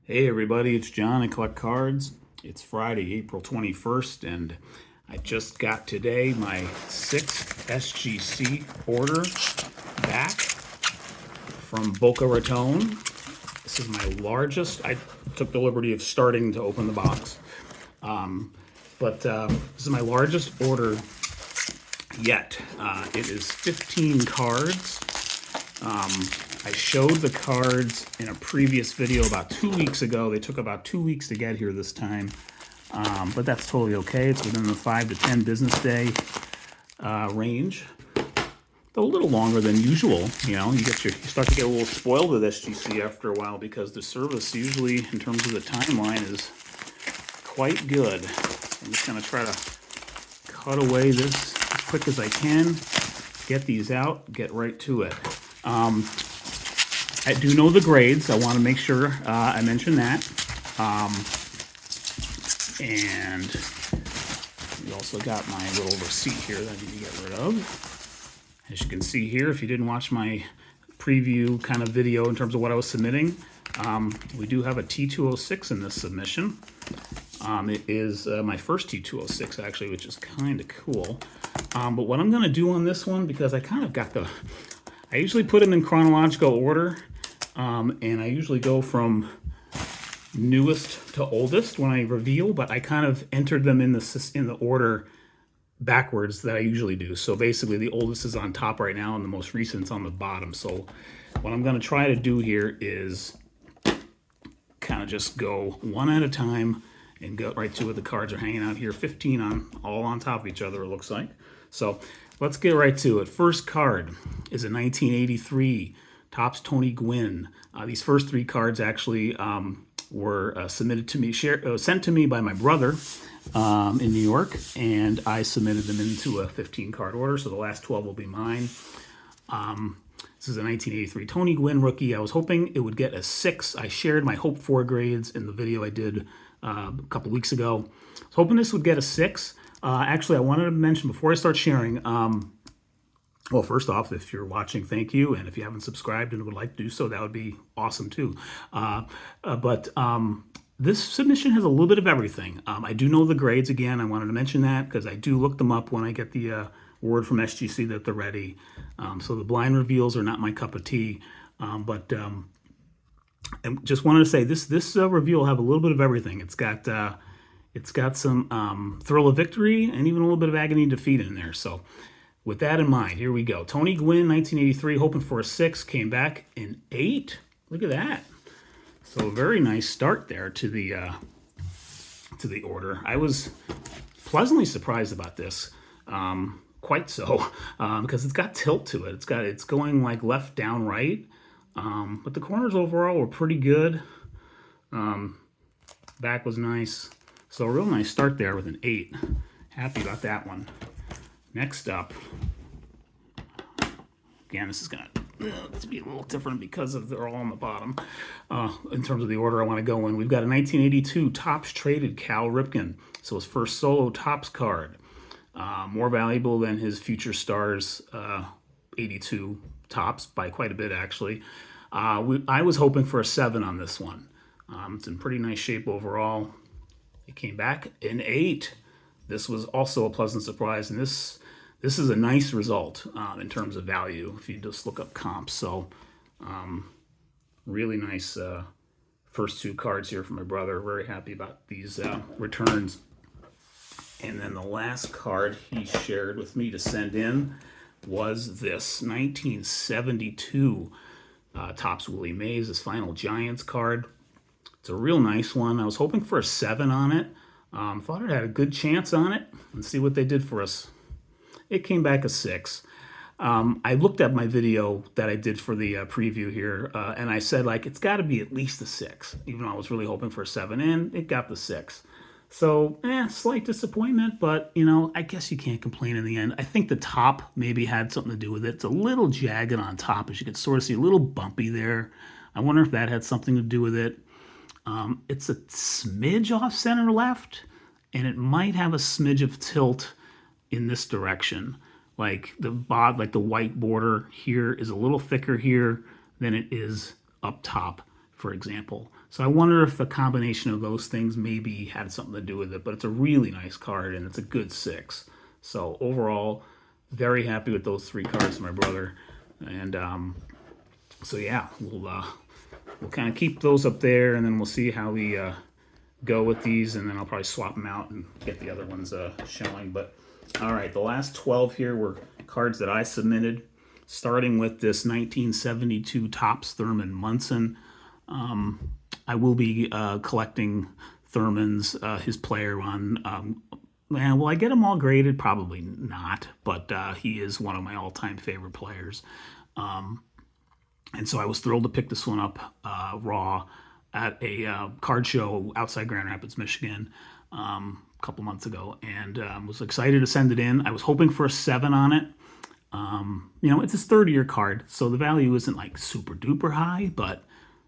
Hey everybody, it's John. I collect cards. It's Friday, April 21st, and I just got today my 6th SGC order back from Boca Raton. This is my largest. I took the liberty of starting to open the box. But this is my largest order yet. It is 15 cards. I showed the cards in a previous video about 2 weeks ago. They took about 2 weeks to get here this time, but that's totally okay. It's within the 5 to 10 business day range. Though a little longer than usual. You know, you start to get a little spoiled with SGC after a while because the service usually, in terms of the timeline, is quite good. I'm just going to try to cut away this as quick as I can, get these out, get right to it. I do know the grades. I want to make sure I mention that. And we also got my little receipt here that I need to get rid of. As you can see here, if you didn't watch my preview kind of video in terms of what I was submitting, we do have a T206 in this submission. It is my first T206 actually, which is kind of cool. But what I'm going to do on this one, because I kind of got I usually put them in chronological order, and I usually go from newest to oldest when I reveal, but I kind of entered them in the order backwards that I usually do. So basically the oldest is on top right now and the most recent's on the bottom. So what I'm going to try to do here is kind of just go one at a time and go right to it. The cards are hanging out here, 15 all on top of each other, it looks like. So let's get right to it. First card is a 1983 Topps Tony Gwynn. These first 3 cards actually were submitted to me, sent to me by my brother in New York, and I submitted them into a 15-card order, so the last 12 will be mine. This is a 1983 Tony Gwynn rookie. I was hoping it would get a 6. I shared my Hope 4 grades in the video I did a couple weeks ago. I was hoping this would get a 6. Actually, I wanted to mention before I start sharing, well, first off, if you're watching, thank you. And if you haven't subscribed and would like to do so, that would be awesome too. But this submission has a little bit of everything. I do know the grades again. I wanted to mention that because I do look them up when I get the word from SGC that they're ready. So the blind reveals are not my cup of tea. But I just wanted to say this review will have a little bit of everything. It's got some thrill of victory and even a little bit of agony and defeat in there. So with that in mind, here we go. Tony Gwynn, 1983, hoping for a 6, came back in 8. Look at that. So a very nice start there to the order. I was pleasantly surprised about this, quite so, because it's got tilt to it. It's going like left, down, right. But the corners overall were pretty good. Back was nice. So a real nice start there with an 8. Happy about that one. Next up, again, this is going to be a little different because they're all on the bottom. In terms of the order I want to go in, we've got a 1982 Topps traded Cal Ripken. So his first solo Topps card. More valuable than his Future Stars 82 Topps by quite a bit, actually. I was hoping for a 7 on this one. It's in pretty nice shape overall. It came back in 8. This was also a pleasant surprise, and this is a nice result in terms of value if you just look up comps. So really nice first 2 cards here from my brother. Very happy about these returns. And then the last card he shared with me to send in was this 1972 Topps Willie Mays, his final Giants card. It's a real nice one. I was hoping for a 7 on it. Thought it had a good chance on it. Let's see what they did for us. It came back a 6. I looked at my video that I did for the preview here, and I said, like, it's got to be at least a 6, even though I was really hoping for a 7, and it got the 6. So, slight disappointment, but, you know, I guess you can't complain in the end. I think the top maybe had something to do with it. It's a little jagged on top, as you can sort of see, a little bumpy there. I wonder if that had something to do with it. It's a smidge off center left, and it might have a smidge of tilt in this direction. Like the white border here is a little thicker here than it is up top for example. So I wonder if the combination of those things maybe had something to do with it, but it's a really nice card and it's a good 6. So overall, very happy with those 3 cards, my brother. And so yeah, we'll kind of keep those up there, and then we'll see how we go with these, and then I'll probably swap them out and get the other ones showing. But all right, the last 12 here were cards that I submitted, starting with this 1972 Topps Thurman Munson. I will be collecting Thurman's, his player on, will I get them all graded? Probably not, but he is one of my all-time favorite players. And so I was thrilled to pick this one up raw at a card show outside Grand Rapids, Michigan, a couple months ago, and was excited to send it in. I was hoping for a 7 on it. It's his 30-year card, so the value isn't like super duper high, but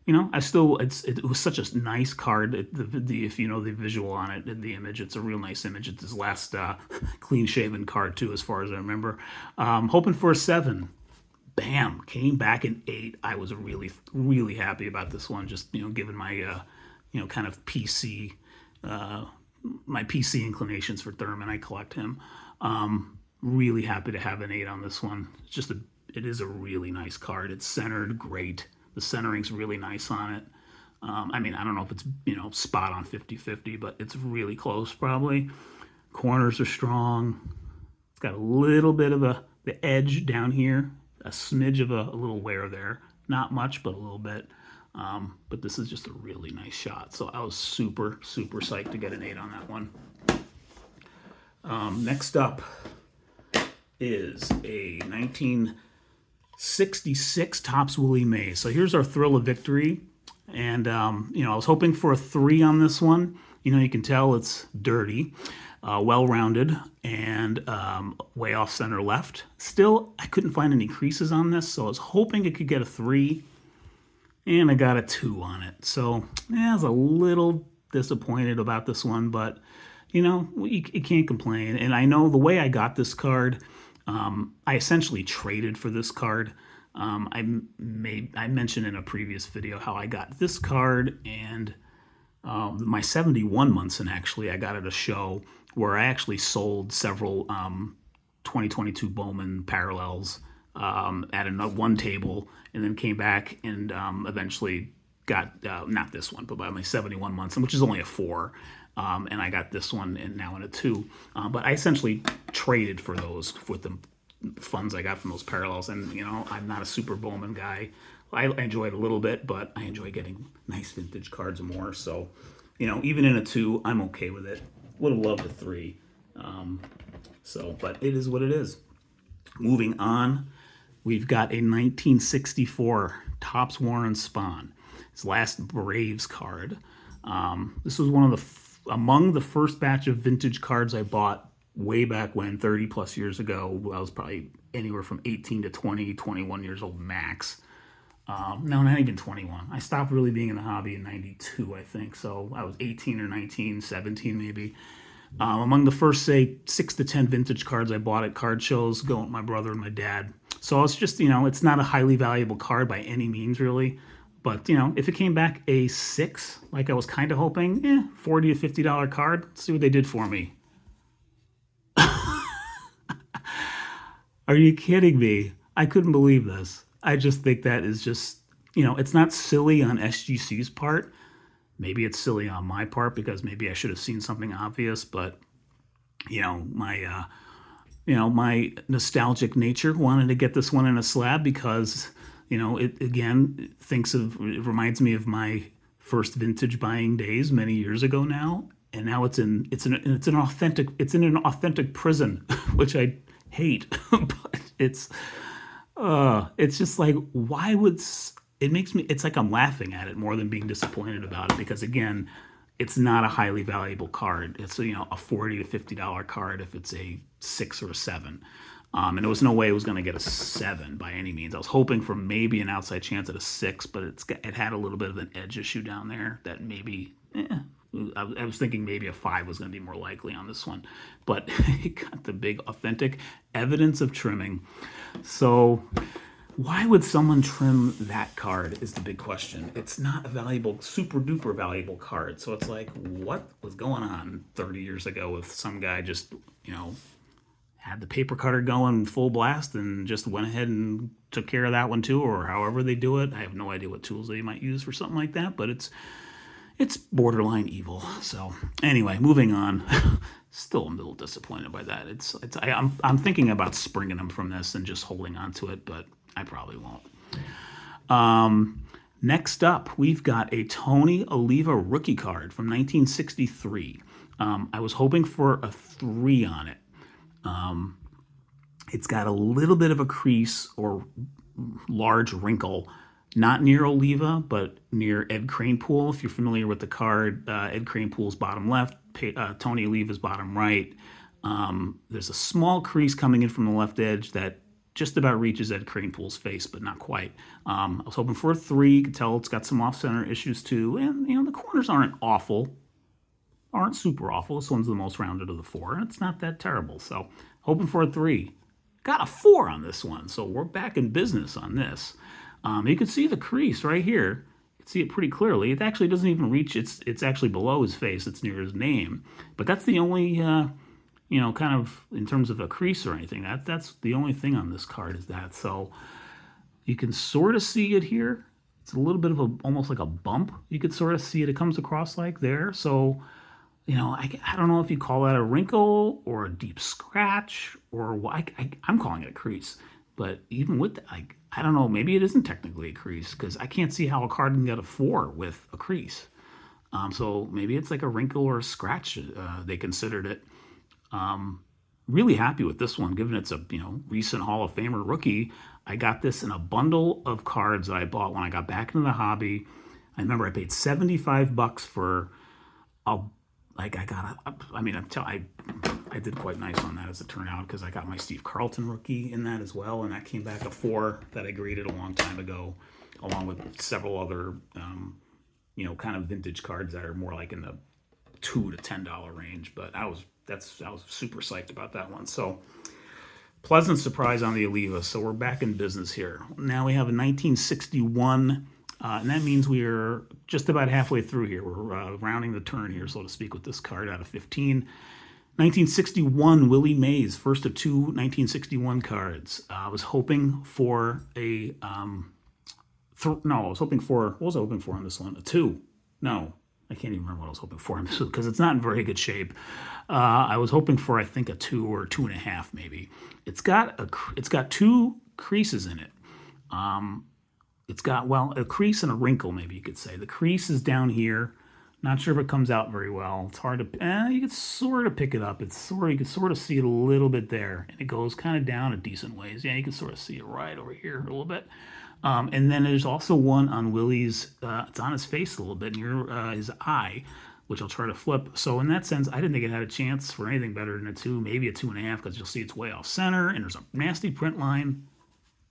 it was such a nice card. If you know the visual on it, the image, it's a real nice image. It's his last clean-shaven card too, as far as I remember. Hoping for a 7. Bam, came back an 8. I was really, really happy about this one. Just given my kind of PC, my PC inclinations for Thurman, I collect him. Really happy to have an 8 on this one. It is a really nice card. It's centered great. The centering's really nice on it. I don't know if it's spot on 50-50, but it's really close probably. Corners are strong. It's got a little bit of the edge down here, a smidge of a little wear there. Not much, but a little bit. But this is just a really nice shot. So I was super, super psyched to get an 8 on that one. Next up is a 1966 Topps Willie Mays. So here's our thrill of victory. And, I was hoping for a 3 on this one. You can tell it's dirty, well-rounded, and way off center left. Still, I couldn't find any creases on this, so I was hoping it could get a 3. And I got a 2 on it. So, I was a little disappointed about this one, but, you can't complain. And I know the way I got this card, I essentially traded for this card. I mentioned in a previous video how I got this card and my 71 Munson, actually, I got at a show where I actually sold several 2022 Bowman parallels at one table, and then came back and eventually got, not this one, but by my 71 Munson, which is only a 4. And I got this one and now in a 2. But I essentially traded for those with the funds I got from those parallels. And, I'm not a super Bowman guy. I enjoy it a little bit, but I enjoy getting nice vintage cards more. So, even in a 2, I'm okay with it. Would have loved a 3. But it is what it is. Moving on, we've got a 1964 Topps Warren Spahn. His last Braves card. This was one of among the first batch of vintage cards I bought way back when, 30 plus years ago. I was probably anywhere from 18 to 20, 21 years old max. No, not even 21. I stopped really being in the hobby in 92, I think. So I was 18 or 19, 17 maybe. Among the first, say, 6 to 10 vintage cards I bought at card shows, going with my brother and my dad. So it's just, it's not a highly valuable card by any means, really. But, if it came back a 6, like I was kind of hoping, $40 to $50 card, let's see what they did for me. Are you kidding me? I couldn't believe this. I just think that is just, it's not silly on SGC's part. Maybe it's silly on my part because maybe I should have seen something obvious, but, my nostalgic nature wanted to get this one in a slab because, it again it reminds me of my first vintage buying days many years ago now, and now it's in an authentic prison, which I hate, but it's just like, why would it makes me? It's like I'm laughing at it more than being disappointed about it because again, it's not a highly valuable card. It's a $40 to $50 card if it's a 6 or a 7. And there was no way it was going to get a 7 by any means. I was hoping for maybe an outside chance at a 6, but it had a little bit of an edge issue down there that maybe, I was thinking maybe a 5 was going to be more likely on this one. But it got the big authentic evidence of trimming. So Why would someone trim that card is the big question. It's not a valuable, super duper valuable card. So it's like, what was going on 30 years ago with some guy just, had the paper cutter going full blast and just went ahead and took care of that one too, or however they do it. I have no idea what tools they might use for something like that, but it's borderline evil. So anyway, moving on. Still a little disappointed by that. I'm thinking about springing them from this and just holding on to it, but I probably won't. Next up, we've got a Tony Oliva rookie card from 1963. I was hoping for a 3 on it. It's got a little bit of a crease or large wrinkle, not near Oliva, but near Ed Kranepool. If you're familiar with the card, Ed Kranepool's bottom left, Tony Oliva's bottom right. There's a small crease coming in from the left edge that just about reaches Ed Kranepool's face, but not quite. I was hoping for a 3. You can tell it's got some off-center issues too. And, the corners aren't super awful. This one's the most rounded of the 4, and it's not that terrible. So, hoping for a 3. Got a 4 on this one, so we're back in business on this. You can see the crease right here. You can see it pretty clearly. It actually doesn't even reach, it's actually below his face. It's near his name. But that's the only, kind of, in terms of a crease or anything, that's the only thing on this card is that. So, you can sort of see it here. It's a little bit of almost like a bump. You could sort of see it. It comes across like there. So, I don't know if you call that a wrinkle or a deep scratch or what. I'm calling it a crease. But even with that, I don't know, maybe it isn't technically a crease because I can't see how a card can get a 4 with a crease. So maybe it's like a wrinkle or a scratch. They considered it. Really happy with this one, given it's a recent Hall of Famer rookie. I got this in a bundle of cards that I bought when I got back into the hobby. I remember I paid $75 for I did quite nice on that as it turned out because I got my Steve Carlton rookie in that as well, and that came back a 4 that I graded a long time ago, along with several other, kind of vintage cards that are more like in the $2 to $10 range. But I was super psyched about that one. So pleasant surprise on the Oliva. So we're back in business here. Now we have a 1961. And that means we're just about halfway through here. We're rounding the turn here, so to speak, with this card out of 15. 1961, Willie Mays, first of 2 1961 cards. I was hoping for a... what was I hoping for on this one? A 2. No, I can't even remember what I was hoping for on this one because it's not in very good shape. I was hoping for, I think, a 2 or 2.5 maybe. It's got 2 creases in it. It's got, a crease and a wrinkle, maybe you could say. The crease is down here. Not sure if it comes out very well. It's hard to, you can sort of pick it up. You can sort of see it a little bit there. And it goes kind of down a decent ways. Yeah, you can sort of see it right over here a little bit. And then there's also one on Willie's, it's on his face a little bit, near his eye, which I'll try to flip. So in that sense, I didn't think it had a chance for anything better than a 2, maybe a 2.5, because you'll see it's way off center. And there's a nasty print line.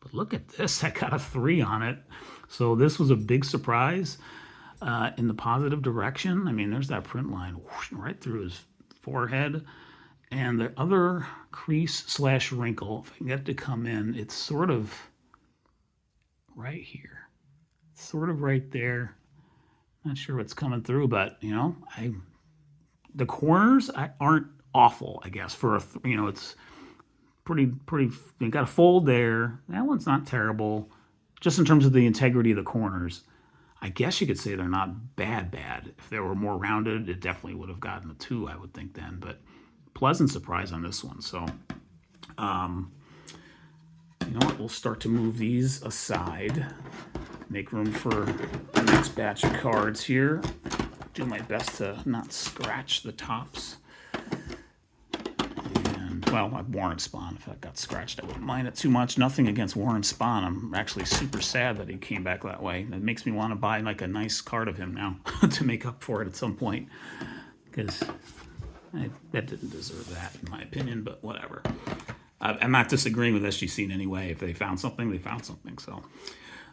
But look at this, I got a 3 on it. So this was a big surprise in the positive direction. I mean, there's that print line whoosh, right through his forehead. And the other crease/wrinkle, if I can get it to come in, it's sort of right here. Sort of right there. Not sure what's coming through, but, the corners aren't awful, I guess, for it's... Pretty, you got a fold there. That one's not terrible. Just in terms of the integrity of the corners, I guess you could say they're not bad. If they were more rounded, it definitely would have gotten a 2, I would think then. But pleasant surprise on this one. So, you know what? We'll start to move these aside. Make room for the next batch of cards here. Do my best to not scratch the tops. Warren Spahn, if that got scratched, I wouldn't mind it too much. Nothing against Warren Spahn. I'm actually super sad that he came back that way. It makes me want to buy like a nice card of him now to make up for it at some point. Because that didn't deserve that, in my opinion, but whatever. I'm not disagreeing with SGC in any way. If they found something, they found something. So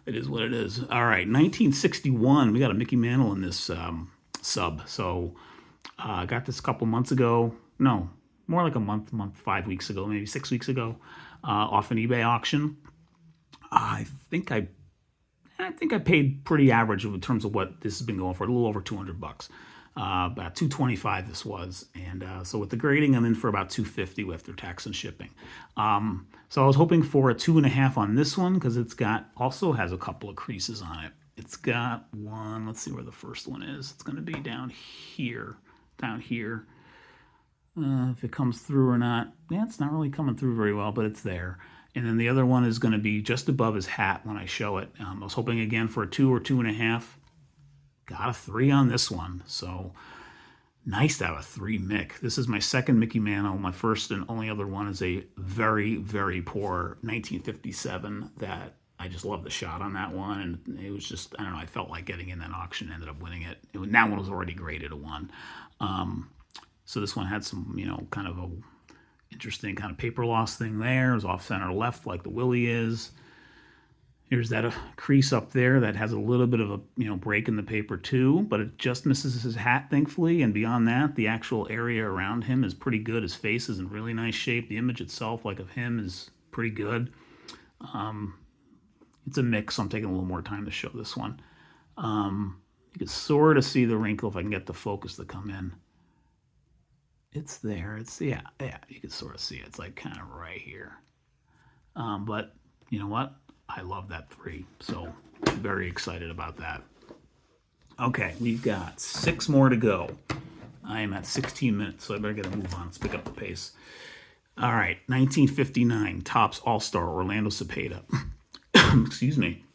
it is what it is. All right, 1961. We got a Mickey Mantle in this sub. So I got this a couple months ago. No. More like a month, 5 weeks ago, maybe 6 weeks ago, off an eBay auction. I think I paid pretty average in terms of what this has been going for, a little over $200. About $225 this was, and so with the grading, I'm in for about $250 after tax and shipping. So I was hoping for a 2.5 on this one because it's got also has a couple of creases on it. It's got one. Let's see where the first one is. It's going to be down here. If it comes through or not. Yeah, it's not really coming through very well, but it's there. And then the other one is going to be just above his hat when I show it. I was hoping again for a 2 or 2.5. Got a 3 on this one. So nice to have a 3 Mick. This is my second Mickey Mantle. My first and only other one is a very, very poor 1957 that I just love the shot on that one. And it was just, I don't know, I felt like getting in that auction, ended up winning it. That one was already graded a 1. So this one had some, kind of a interesting kind of paper loss thing there. It was off center left like the Willie is. Here's that crease up there that has a little bit of a break in the paper too, but it just misses his hat, thankfully. And beyond that, the actual area around him is pretty good. His face is in really nice shape. The image itself, like of him, is pretty good. It's a mix, so I'm taking a little more time to show this one. You can sort of see the wrinkle if I can get the focus to come in. It's there. It's yeah, you can sort of see it. It's like kind of right here. But you know what? I love that 3, so very excited about that. Okay, we've got 6 more to go. I am at 16 minutes, so I better get a move on. Let's pick up the pace. All right, 1959 Topps All-Star Orlando Cepeda. Excuse me.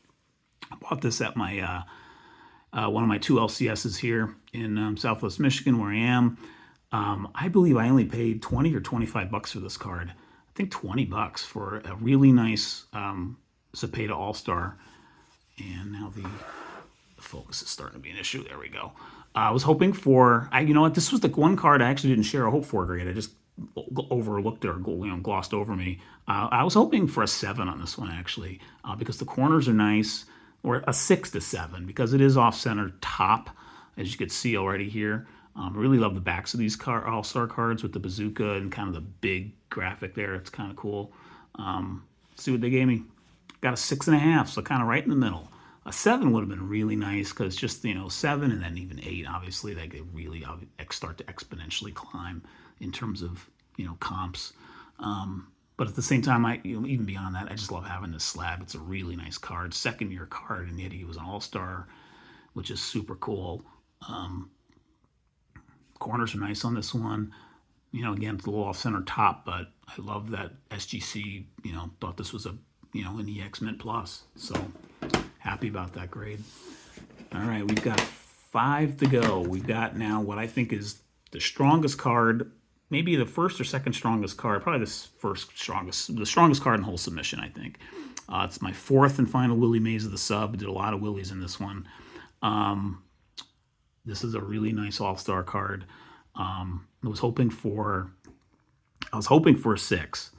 I bought this at my one of my 2 LCSs here in Southwest Michigan, where I am. I believe I only paid $20 or $25 for this card. I think $20 for a really nice Cepeda All-Star. And now the focus is starting to be an issue. There we go. I was hoping for, you know what, this was the one card I actually didn't share a hope for grade. I just overlooked it or glossed over me. I was hoping for a 7 on this one, actually, because the corners are nice, or a 6 to 7, because it is off-center top, as you can see already here. I really love the backs of these All-Star cards with the bazooka and kind of the big graphic there. It's kind of cool. See what they gave me. Got a 6.5, so kind of right in the middle. A 7 would have been really nice because just, 7 and then even 8, obviously, they really start to exponentially climb in terms of, comps. But at the same time, even beyond that, I just love having this slab. It's a really nice card, second-year card, and yet he was an All-Star, which is super cool. Corners are nice on this one. Again, it's a little off-center top, but I love that SGC, thought this was an EX Mint Plus. So happy about that grade. All right, we've got 5 to go. We've got now what I think is the strongest card, maybe the first or second strongest card, probably the strongest card in the whole submission, I think. It's my 4th and final Willie Mays of the sub. Did a lot of Willies in this one. This is a really nice All-Star card. I was hoping for a 6.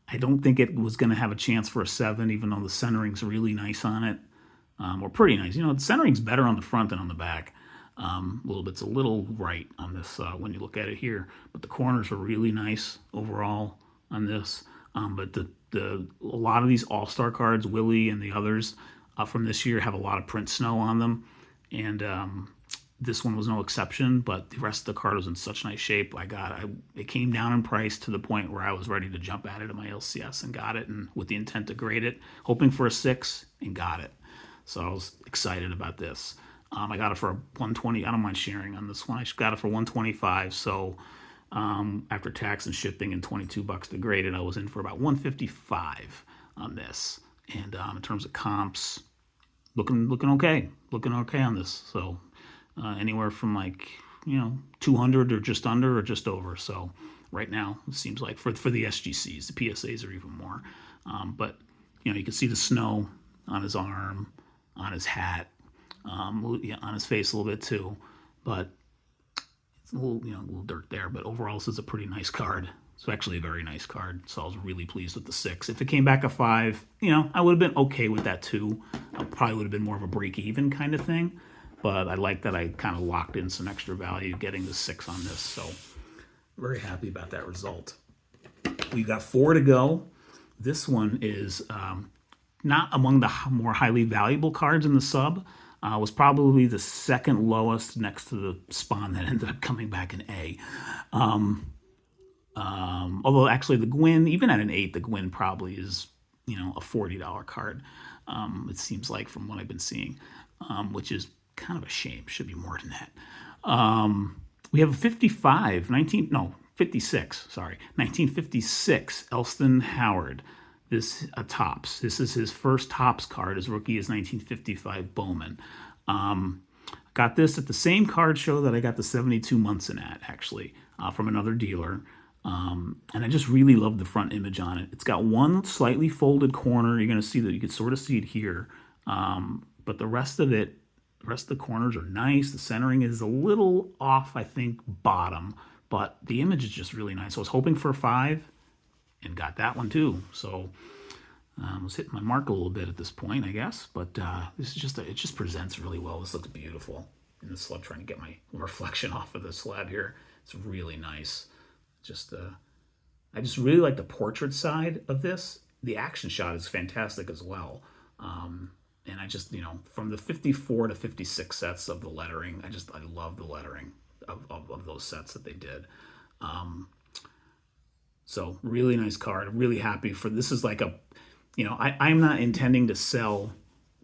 I don't think it was going to have a chance for a 7, even though the centering's really nice on it, or pretty nice. The centering's better on the front than on the back. It's a little right on this when you look at it here, but the corners are really nice overall on this. But a lot of these All-Star cards, Willie and the others from this year, have a lot of print snow on them. And this one was no exception, but the rest of the card was in such nice shape. It came down in price to the point where I was ready to jump at it at my LCS and got it, and with the intent to grade it, hoping for a 6, and got it. So I was excited about this. I got it for $120. I don't mind sharing on this one. I got it for $125. So after tax and shipping and $22 to grade it, I was in for about $155 on this. And in terms of comps, looking okay on this. So anywhere from 200 or just under or just over. So right now it seems like for the SGCs, the PSAs are even more. But you can see the snow on his arm, on his hat, on his face a little bit too. But it's a little dirt there. But overall, this is a pretty nice card. It's actually a very nice card, so I was really pleased with the 6. If it came back a 5, I would have been okay with that too. I probably would have been more of a break-even kind of thing, but I like that I kind of locked in some extra value getting the 6 on this, so very happy about that result. We've got 4 to go. This one is not among the more highly valuable cards in the sub. Was probably the second lowest next to the Spawn that ended up coming back in A. Although actually the Gwyn, even at an 8, the Gwyn probably is, a $40 card. It seems like from what I've been seeing, which is kind of a shame. Should be more than that. We have a 1956 Elston Howard. This Topps. This is his first Topps card. His rookie is 1955 Bowman. Got this at the same card show that I got the 72 Munson at, actually, from another dealer. And I just really love the front image on it. It's got one slightly folded corner. You're going to see that. You can sort of see it here. But the rest of the corners are nice. The centering is a little off, I think, bottom. But the image is just really nice. So I was hoping for a 5 and got that one too. So I was hitting my mark a little bit at this point, I guess. But this is just it just presents really well. This looks beautiful. In the slab, trying to get my reflection off of the slab here. It's really nice. I just really like the portrait side of this. The action shot is fantastic as well. And I just, from the 54 to 56 sets of the lettering, I love the lettering of those sets that they did. So really nice card. I'm really happy for this. Is like I'm not intending to sell,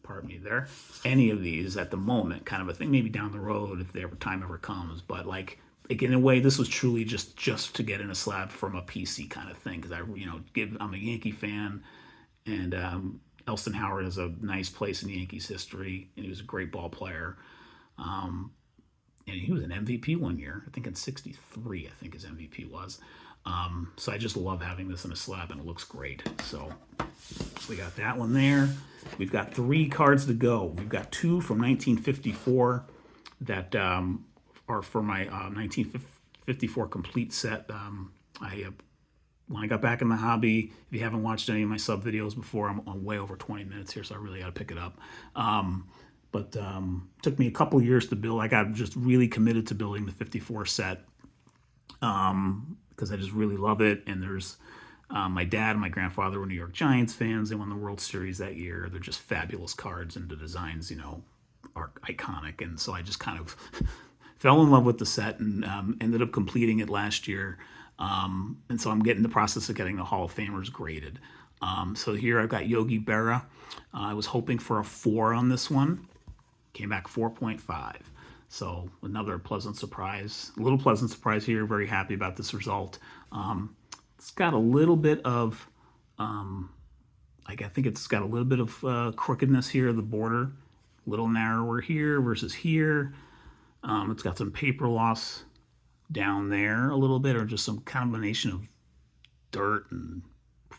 pardon me there, any of these at the moment, kind of a thing, maybe down the road if time ever comes. But like in a way, this was truly just to get in a slab from a PC kind of thing. Because I'm a Yankee fan, and Elston Howard has a nice place in Yankees history, and he was a great ball player. And he was an MVP one year, I think in '63. I think his MVP was. So I just love having this in a slab, and it looks great. So we got that one there. We've got 3 cards to go. We've got 2 from 1954 that are for my 1954 complete set. When I got back in the hobby, if you haven't watched any of my sub videos before, I'm on way over 20 minutes here, so I really got to pick it up. But took me a couple years to build. I got just really committed to building the 54 set because I just really love it. And there's my dad and my grandfather were New York Giants fans. They won the World Series that year. They're just fabulous cards, and the designs, are iconic. And so I just kind of fell in love with the set and ended up completing it last year. And so I'm getting the process of getting the Hall of Famers graded. So here I've got Yogi Berra. I was hoping for a 4 on this one. Came back 4.5. So another pleasant surprise. A little pleasant surprise here. Very happy about this result. It's got a little bit of, I think it's got a little bit of crookedness here, the border. A little narrower here versus here. It's got some paper loss down there a little bit, or just some combination of dirt and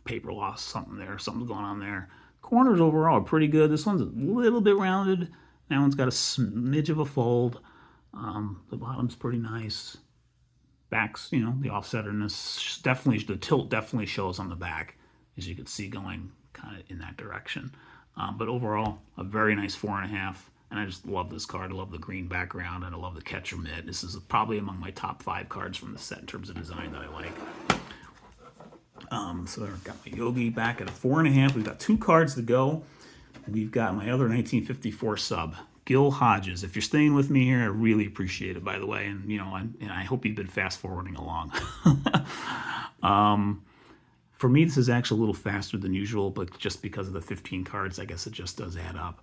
paper loss, something's going on there. Corners overall are pretty good. This one's a little bit rounded. That one's got a smidge of a fold. The bottom's pretty nice. Back's, the offsetterness, definitely, the tilt definitely shows on the back, as you can see, going kind of in that direction. But overall, a very nice 4.5. And I just love this card. I love the green background, and I love the catcher mitt. This is probably among my top 5 cards from the set in terms of design that I like. So I've got my Yogi back at a 4.5. We've got 2 cards to go. We've got my other 1954 sub, Gil Hodges. If you're staying with me here, I really appreciate it, by the way. And, and I hope you've been fast-forwarding along. For me, this is actually a little faster than usual, but just because of the 15 cards, I guess it just does add up.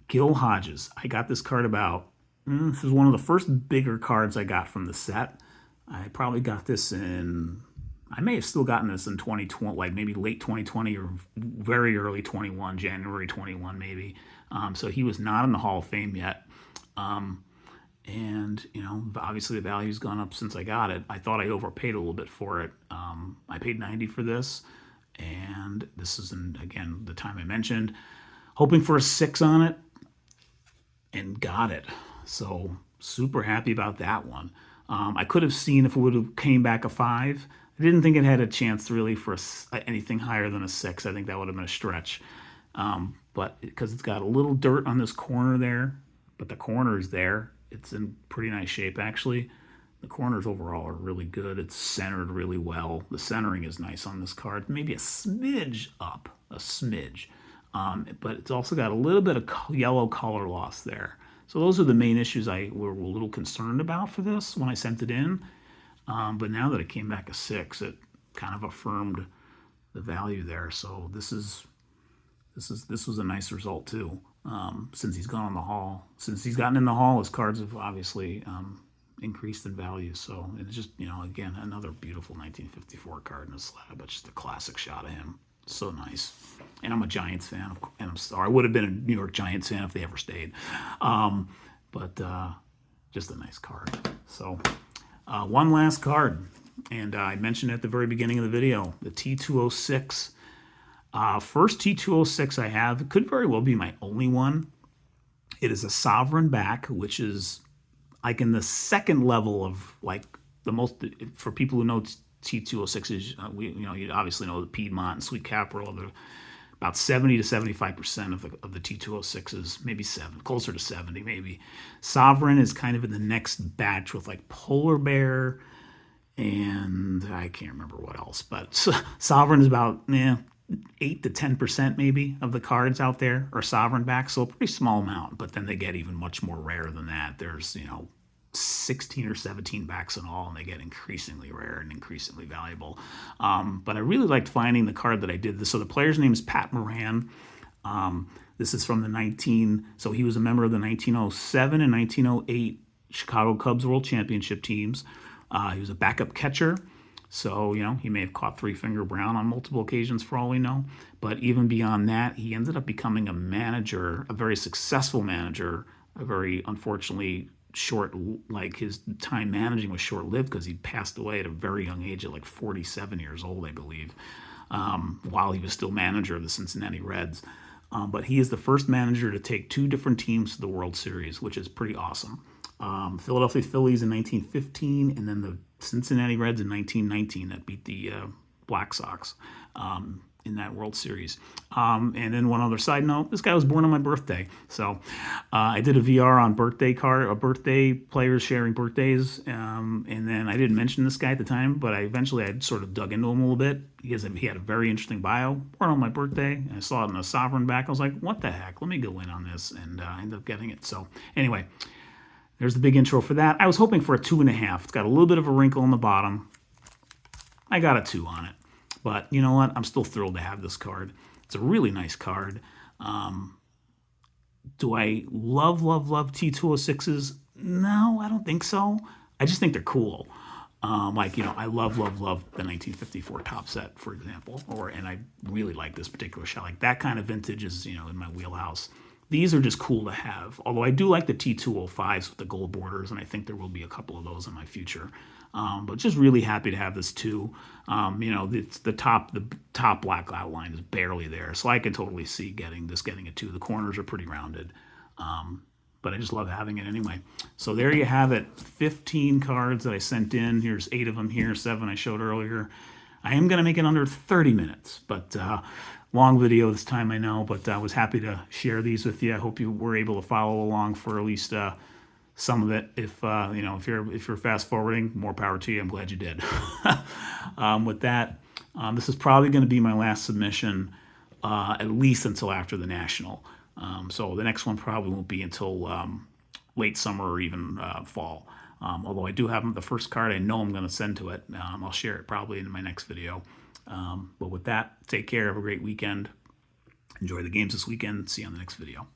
Gil Hodges. I got this card this is one of the first bigger cards I got from the set. I probably got this I may have still gotten this in 2020, like maybe late 2020 or very early 21, January 21 maybe. So he was not in the Hall of Fame yet. And, obviously the value's gone up since I got it. I thought I overpaid a little bit for it. I paid $90 for this. And this is, again, the time I mentioned, hoping for a 6 on it, and got it. So super happy about that one. I could have seen if it would have came back a 5. I didn't think it had a chance really for anything higher than a 6. I think that would have been a stretch. But because it's got a little dirt on this corner there, but the corner is there. It's in pretty nice shape, actually. The corners overall are really good. It's centered really well. The centering is nice on this card. Maybe a smidge up, a smidge. But it's also got a little bit of yellow color loss there. So those are the main issues I were a little concerned about for this when I sent it in. But now that it came back a 6, it kind of affirmed the value there. So this was a nice result too. Since he's gone on the haul, since he's gotten in the haul, his cards have obviously increased in value. So it's just, again, another beautiful 1954 card in the slab, but just a classic shot of him. So nice. And I'm a Giants fan, and I'm sorry, I would have been a New York Giants fan if they ever stayed. But just a nice card. So one last card, and I mentioned at the very beginning of the video, the T206. First T206 I have, it could very well be my only one. It is a Sovereign back, which is like in the second level of like the most, for people who know T206s, you obviously know the Piedmont and Sweet Caporal. They're about 70 to 75% of the T206s, maybe closer to 70 maybe. Sovereign is kind of in the next batch with like Polar Bear, and I can't remember what else, but Sovereign is about 8 to 10% maybe of the cards out there are Sovereign back, so a pretty small amount, but then they get even much more rare than that. There's 16 or 17 backs in all, and they get increasingly rare and increasingly valuable. But I really liked finding the card that I did. So the player's name is Pat Moran. This is from so he was a member of the 1907 and 1908 Chicago Cubs World Championship teams. He was a backup catcher. So, he may have caught three-finger Brown on multiple occasions for all we know. But even beyond that, he ended up becoming a manager, a very successful manager, a very, unfortunately, his time managing was short-lived because he passed away at a very young age at like 47 years old, I believe, while he was still manager of the Cincinnati Reds. But he is the first manager to take 2 different teams to the World Series, which is pretty awesome. Philadelphia Phillies in 1915, and then the Cincinnati Reds in 1919 that beat the Black Sox in that World Series. And then one other side note, this guy was born on my birthday. So I did a VR on birthday players sharing birthdays. And then I didn't mention this guy at the time, but I sort of dug into him a little bit. He had a very interesting bio, born on my birthday. And I saw it in a Sovereign back. I was like, what the heck? Let me go in on this. And I ended up getting it. So anyway, there's the big intro for that. I was hoping for a 2.5. It's got a little bit of a wrinkle on the bottom. I got a 2 on it. But you know what? I'm still thrilled to have this card. It's a really nice card. Do I love T206s? No, I don't think so. I just think they're cool. I love the 1954 top set, for example. And I really like this particular shot. Like that kind of vintage is, in my wheelhouse. These are just cool to have. Although I do like the T205s with the gold borders, and I think there will be a couple of those in my future. But just really happy to have this too. It's the top black outline is barely there, so I can totally see getting a 2. The corners are pretty rounded, but I just love having it anyway. So there you have it. 15 cards that I sent in. Here's 8 of them here, 7 I showed earlier. I am going to make it under 30 minutes, but long video this time, I know, but I was happy to share these with you. I hope you were able to follow along for at least some of it. If you're fast forwarding, more power to you. I'm glad you did. With that, this is probably going to be my last submission, at least until after the National. So the next one probably won't be until late summer or even fall. Although I do have the first card I know I'm going to send to it. I'll share it probably in my next video. But with that, take care. Have a great weekend. Enjoy the games this weekend. See you on the next video.